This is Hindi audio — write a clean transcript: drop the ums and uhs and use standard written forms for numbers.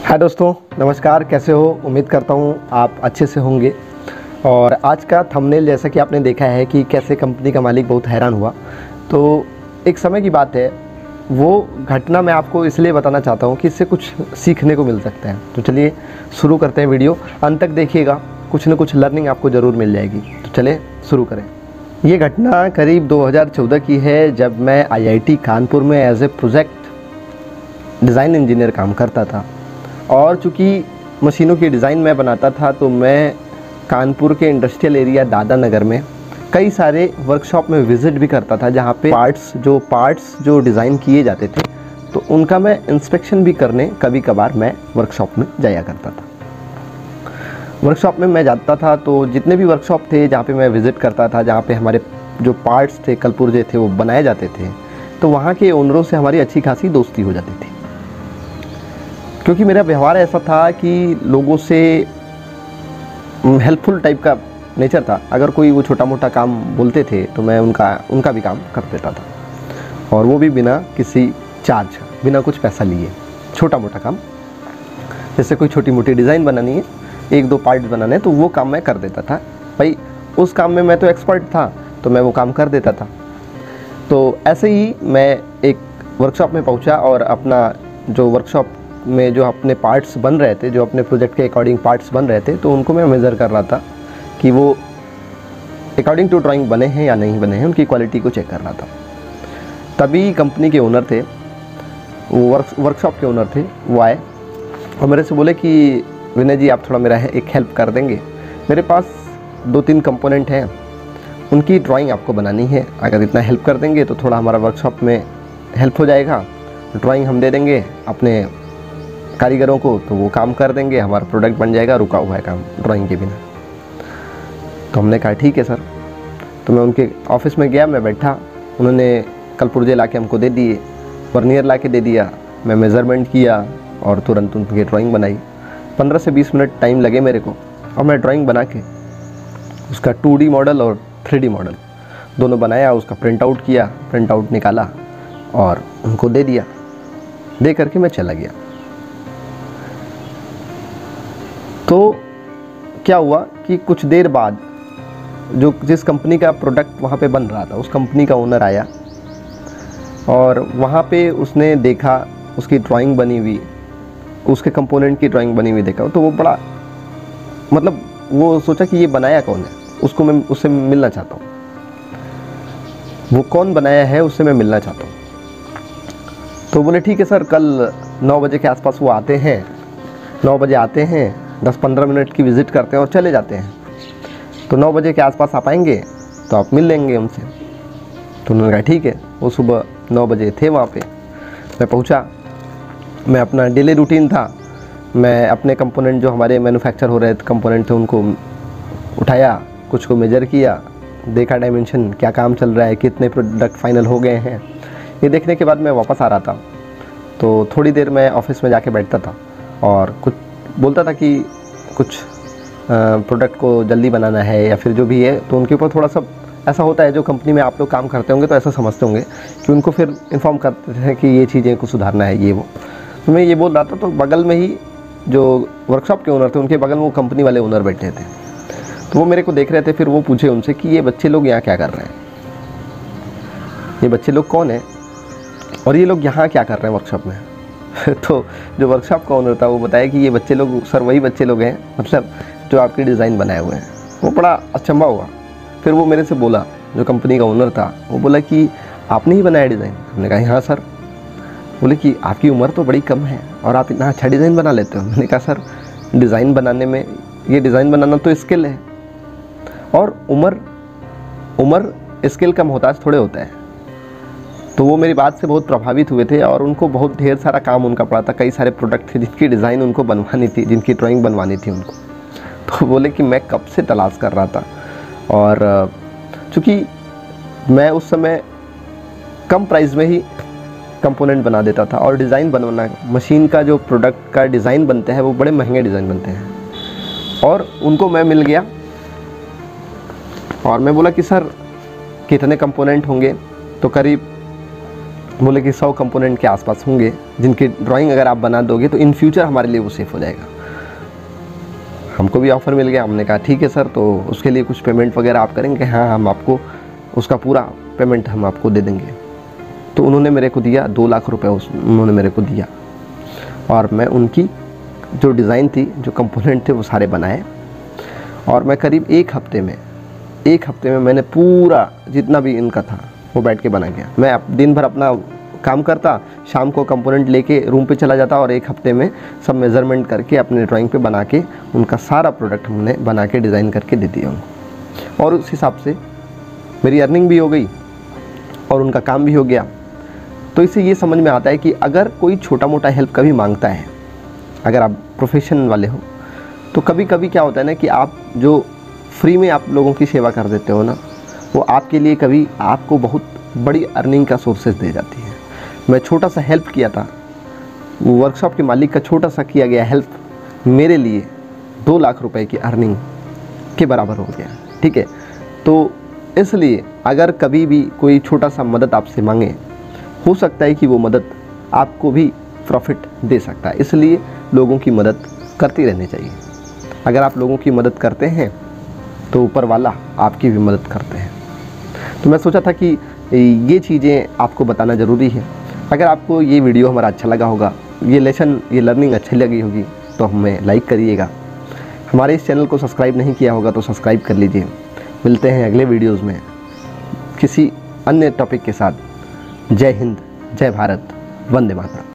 हाय दोस्तों, नमस्कार। कैसे हो? उम्मीद करता हूँ आप अच्छे से होंगे। और आज का थंबनेल जैसा कि आपने देखा है कि कैसे कंपनी का मालिक बहुत हैरान हुआ, तो एक समय की बात है। वो घटना मैं आपको इसलिए बताना चाहता हूँ कि इससे कुछ सीखने को मिल सकता है। तो चलिए शुरू करते हैं वीडियो। अंत तक देखिएगा, कुछ न कुछ लर्निंग आपको ज़रूर मिल जाएगी। तो चलिए शुरू करें। ये घटना करीब 2014 की है, जब मैं IIT कानपुर में as a project design engineer काम करता था। और चूँकि मशीनों की डिज़ाइन मैं बनाता था, तो मैं कानपुर के इंडस्ट्रियल एरिया दादा नगर में कई सारे वर्कशॉप में विज़िट भी करता था, जहाँ पे पार्ट्स जो डिज़ाइन किए जाते थे, तो उनका मैं इंस्पेक्शन भी करने कभी कभार मैं वर्कशॉप में जाया करता था। वर्कशॉप में मैं जाता था तो जितने भी वर्कशॉप थे जहाँ पे मैं विज़िट करता था, जहाँ पे हमारे जो पार्ट्स थे, कलपुर्जे थे, वो बनाए जाते थे, तो वहाँ के ओनरों से हमारी अच्छी खासी दोस्ती हो जाती थी। क्योंकि मेरा व्यवहार ऐसा था कि लोगों से हेल्पफुल टाइप का नेचर था। अगर कोई वो छोटा मोटा काम बोलते थे तो मैं उनका भी काम कर देता था, और वो भी बिना किसी चार्ज, बिना कुछ पैसा लिए। छोटा मोटा काम, जैसे कोई छोटी मोटी डिज़ाइन बनानी है, 1-2 पार्ट्स बनाने हैं, तो वो काम मैं कर देता था। भाई उस काम में मैं तो एक्सपर्ट था, तो मैं वो काम कर देता था। तो ऐसे ही मैं एक वर्कशॉप में पहुंचा, और अपना जो वर्कशॉप में जो अपने पार्ट्स बन रहे थे, जो अपने प्रोजेक्ट के अकॉर्डिंग पार्ट्स बन रहे थे, तो उनको मैं मेज़र कर रहा था कि वो अकॉर्डिंग टू ड्राइंग बने हैं या नहीं बने हैं, उनकी क्वालिटी को चेक कर रहा था। तभी कंपनी के ओनर थे, वो वर्कशॉप के ओनर थे, वो आए और मेरे से बोले कि विनय जी, आप थोड़ा मेरा एक हेल्प कर देंगे। मेरे पास 2-3 कंपोनेंट हैं, उनकी ड्राइंग आपको बनानी है। अगर इतना हेल्प कर देंगे तो थोड़ा हमारा वर्कशॉप में हेल्प हो जाएगा। ड्राइंग हम दे देंगे अपने कारीगरों को, तो वो काम कर देंगे, हमारा प्रोडक्ट बन जाएगा। रुका हुआ है काम ड्राइंग के बिना। तो हमने कहा ठीक है सर। तो मैं उनके ऑफिस में गया, मैं बैठा, उन्होंने कलपुर्जे ला के हमको दे दिए, वर्नियर ला के दे दिया। मैं मेज़रमेंट किया और तुरंत उनकी ड्राइंग बनाई। 15 से 20 मिनट टाइम लगे मेरे को, और मैं ड्राइंग बना के उसका 2D मॉडल और 3D मॉडल दोनों बनाया। उसका प्रिंट आउट किया, प्रिंट आउट निकाला और उनको दे दिया। दे करके मैं चला गया। तो क्या हुआ कि कुछ देर बाद जिस कंपनी का प्रोडक्ट वहाँ पे बन रहा था, उस कंपनी का ओनर आया, और वहाँ पे उसने देखा उसकी ड्राइंग बनी हुई, उसके कंपोनेंट की ड्राइंग बनी हुई देखा। तो वो बड़ा, मतलब वो सोचा कि ये बनाया कौन है, उससे मिलना चाहता हूँ। वो कौन बनाया है, उससे मैं मिलना चाहता हूँ। तो बोले ठीक है सर, कल 9 बजे के आसपास वो आते हैं। 9 बजे आते हैं, 10-15 मिनट की विज़िट करते हैं और चले जाते हैं। तो 9 बजे के आसपास आप आएंगे तो आप मिल लेंगे उनसे। तो उन्होंने कहा ठीक है। वो सुबह 9 बजे थे वहाँ पे। मैं पहुँचा, मैं अपना डेली रूटीन था, मैं अपने कंपोनेंट जो हमारे मैन्युफैक्चर हो रहे थे कंपोनेंट थे, उनको उठाया, कुछ को मेजर किया, देखा डायमेंशन, क्या काम चल रहा है, कितने प्रोडक्ट फाइनल हो गए हैं। ये देखने के बाद मैं वापस आ रहा था। तो थोड़ी देर मैं ऑफिस में जाके बैठता था और कुछ बोलता था कि कुछ प्रोडक्ट को जल्दी बनाना है या फिर जो भी है। तो उनके ऊपर थोड़ा सा ऐसा होता है, जो कंपनी में आप लोग काम करते होंगे तो ऐसा समझते होंगे कि उनको फिर इन्फॉर्म करते हैं कि ये चीज़ें को सुधारना है, ये वो। तो मैं ये बोल रहा था, तो बगल में ही जो वर्कशॉप के ओनर थे, उनके बगल में वो कंपनी वाले ओनर बैठे थे। तो वो मेरे को देख रहे थे। फिर वो पूछे उनसे कि ये बच्चे लोग यहाँ क्या कर रहे हैं, ये बच्चे लोग कौन है, और ये लोग यहाँ क्या कर रहे हैं वर्कशॉप में। तो जो वर्कशॉप का ओनर था वो बताया कि ये बच्चे लोग सर वही बच्चे लोग हैं, मतलब जो आपकी डिज़ाइन बनाए हुए हैं। वो बड़ा अचंभा हुआ। फिर वो मेरे से बोला, जो कंपनी का ओनर था, वो बोला कि आपने ही बनाया डिज़ाइन। हमने कहा हाँ सर। बोले कि आपकी उम्र तो बड़ी कम है और आप इतना अच्छा डिज़ाइन बना लेते हो। मैंने कहा सर, डिज़ाइन बनाने में, ये डिज़ाइन बनाना तो स्किल है, और उम्र स्किल का मोहताज थोड़े होता है। तो वो मेरी बात से बहुत प्रभावित हुए थे, और उनको बहुत ढेर सारा काम उनका पड़ा था। कई सारे प्रोडक्ट थे जिनकी डिज़ाइन उनको बनवानी थी, जिनकी ड्राइंग बनवानी थी उनको। तो बोले कि मैं कब से तलाश कर रहा था, और चूँकि मैं उस समय कम प्राइस में ही कंपोनेंट बना देता था, और डिज़ाइन बनवाना, मशीन का जो प्रोडक्ट का डिज़ाइन बनते हैं वो बड़े महंगे डिज़ाइन बनते हैं। और उनको मैं मिल गया, और मैं बोला कि सर कितने कंपोनेंट होंगे। तो करीब बोले कि 100 कंपोनेंट के आसपास होंगे जिनकी ड्राइंग अगर आप बना दोगे तो इन फ्यूचर हमारे लिए वो सेफ़ हो जाएगा। हमको भी ऑफ़र मिल गया। हमने कहा ठीक है सर, तो उसके लिए कुछ पेमेंट वगैरह आप करेंगे? हाँ, हम आपको उसका पूरा पेमेंट हम आपको दे देंगे। तो उन्होंने मेरे को दिया 2 लाख रुपए, उन्होंने मेरे को दिया और मैं उनकी जो डिज़ाइन थी, जो कंपोनेंट थे, वो सारे बनाए और मैं करीब एक हफ्ते में मैंने पूरा जितना भी इनका था वो बैठ के बना गया। मैं दिन भर अपना काम करता, शाम को कंपोनेंट लेके रूम पे चला जाता और एक हफ्ते में सब मेज़रमेंट करके अपने ड्राइंग पे बना के उनका सारा प्रोडक्ट हमने बना के डिज़ाइन करके दे दिया उनको। और उस हिसाब से मेरी अर्निंग भी हो गई और उनका काम भी हो गया। तो इससे ये समझ में आता है कि अगर कोई छोटा मोटा हेल्प कभी मांगता है, अगर आप प्रोफेशन वाले हो, तो कभी कभी क्या होता है ना कि आप जो फ्री में आप लोगों की सेवा कर देते हो ना, वो आपके लिए कभी आपको बहुत बड़ी अर्निंग का सोर्सेज दे जाती है। मैं छोटा सा हेल्प किया था, वो वर्कशॉप के मालिक का छोटा सा किया गया हेल्प मेरे लिए 2 लाख रुपए की अर्निंग के बराबर हो गया। ठीक है, तो इसलिए अगर कभी भी कोई छोटा सा मदद आपसे मांगे, हो सकता है कि वो मदद आपको भी प्रॉफिट दे सकता है। इसलिए लोगों की मदद करती रहनी चाहिए। अगर आप लोगों की मदद करते हैं तो ऊपर वाला आपकी भी मदद करते हैं। तो मैं सोचा था कि ये चीज़ें आपको बताना ज़रूरी है। अगर आपको ये वीडियो हमारा अच्छा लगा होगा, ये लेसन, ये लर्निंग अच्छी लगी होगी, तो हमें लाइक करिएगा। हमारे इस चैनल को सब्सक्राइब नहीं किया होगा तो सब्सक्राइब कर लीजिए। मिलते हैं अगले वीडियोज़ में किसी अन्य टॉपिक के साथ। जय हिंद, जय भारत, वंदे मातरम।